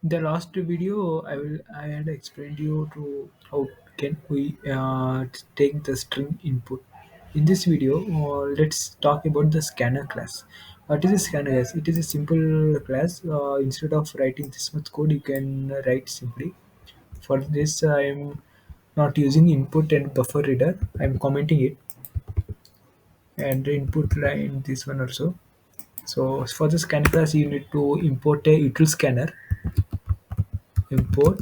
The last video I had explained you to how can we take the string input. In this video, let's talk about the scanner class. What is a scanner class? It is a simple class. Instead of writing this much code, you can write simply. For this, I am not using input and buffer reader. I am commenting it and the input line this one also. So for the scanner class, you need to import a util scanner. Import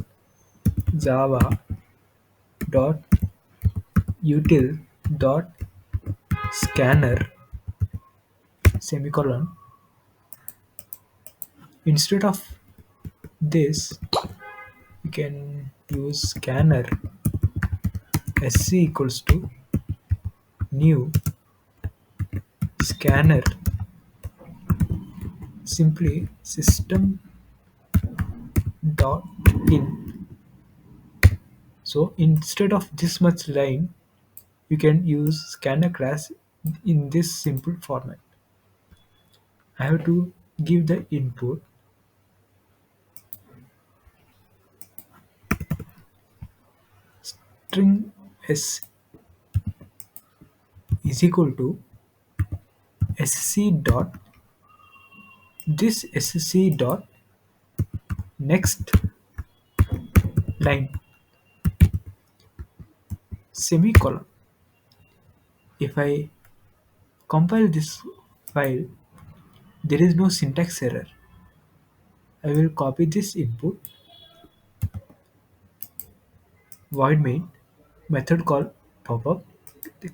Java dot util dot scanner semicolon. Instead of this, we can use scanner sc equals to new scanner, simply system dot in. So instead of this much line, you can use scanner class in this simple format. I have to give the input string s is equal to sc dot this sc dot next line semicolon. If I compile this file, there is no syntax error. I will copy this input, void main, method call popup,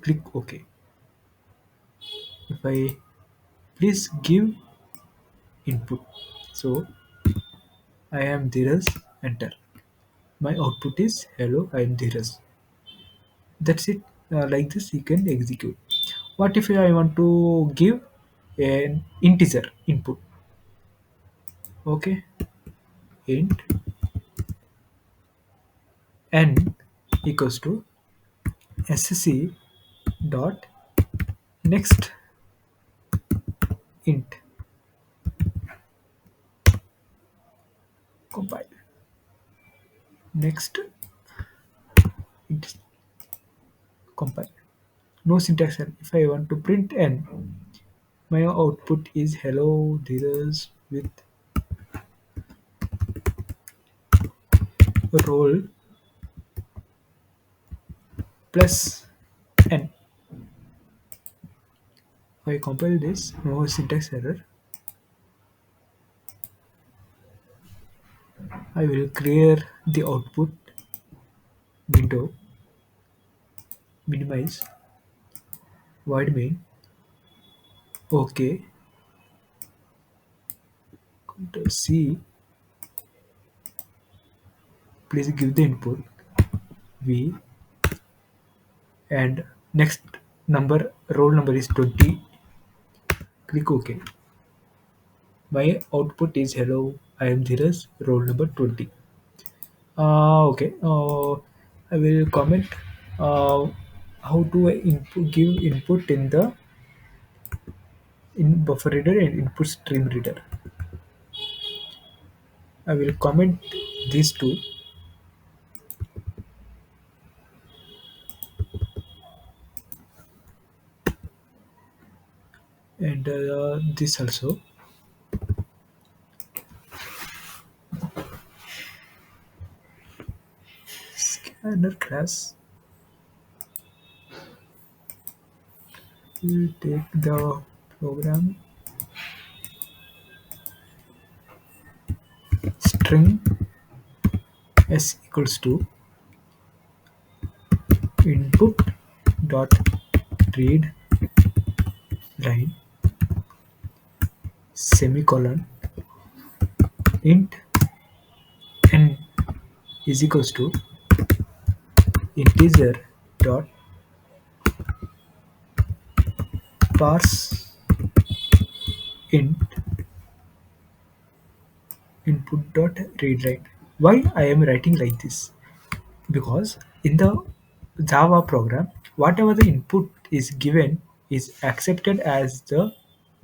click OK. If I please give input, so I am Dheeraj, enter. My output is hello, I am Dheeraj. That's it. Like this, you can execute. What if I want to give an integer input? Okay, int n equals to sc dot next int. Compile. Next int compile. No syntax error. If I want to print n, my output is hello Dheeraj with roll plus n. If I compile this, no syntax error. I will clear the output window, minimize, void main, OK, Ctrl C, please give the input V and next number roll number is 20, click OK. My output is hello, I am Dheeraj, roll number 20. Okay, I will comment uh, how to give input in the in buffer reader and input stream reader. I will comment these two and this also. Scanner class will take the program string s equals to input dot read line semicolon int n is equals to integer dot parse int input dot read line. Why I am writing like this? Because in the Java program, whatever the input is given is accepted as the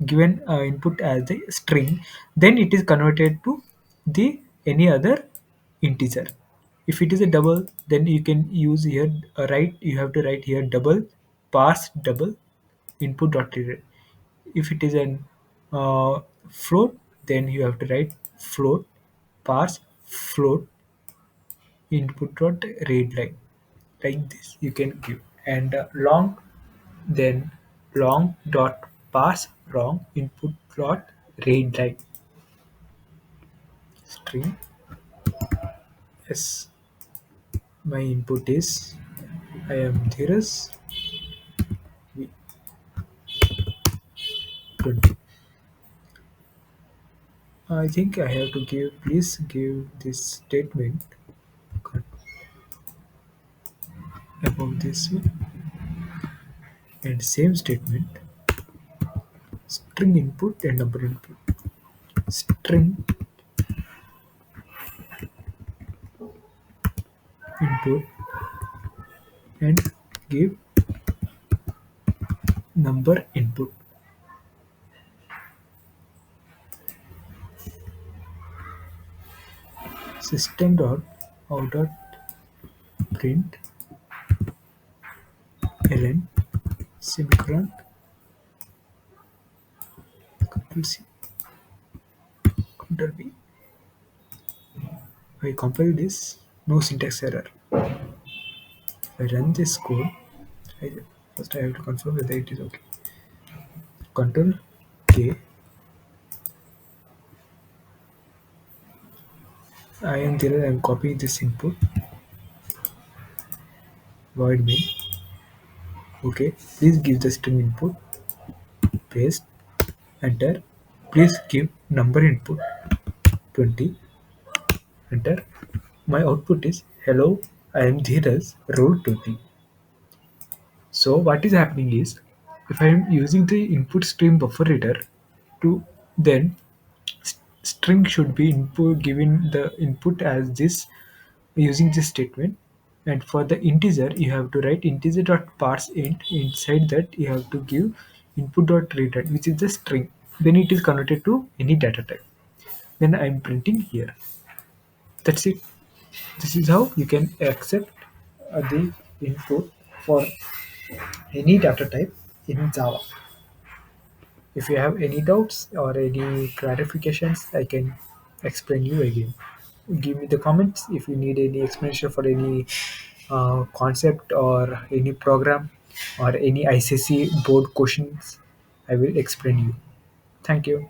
given input as the string, then it is converted to the any other integer. If it is a double, then you can use here write. You have to write here double parse double input dot reader. If it is an float, then you have to write float parse float input dot read line. Like this you can give. And long, then long dot parse long input dot read line string. Yes, my input is I am Dheeraj V20. I think I have to give, please give this statement above this one, and same statement string input and number input. String input and give number input. System dot out dot print ln semicolon control C control V. I compile this, no syntax error. I run this code. I, first I have to confirm whether it is okay. Control K. I am there. I am copying this input. Void main. Okay. Please give the string input. Paste. Enter. Please give number input 20. Enter. My output is hello. I am Dheeraj. Roll 20. So what is happening is, if I am using the input stream buffer reader to, then string should be input given the input as this using this statement. And for the integer you have to write integer dot parse int. Inside that you have to give input dot reader, which is the string. Then it is converted to any data type. Then I am printing here. That's it. This is how you can accept the input for any data type in Java. If you have any doubts or any clarifications, I can explain you again. Give me the comments if you need any explanation for any concept or any program or any ICC board questions. I will explain you. Thank you.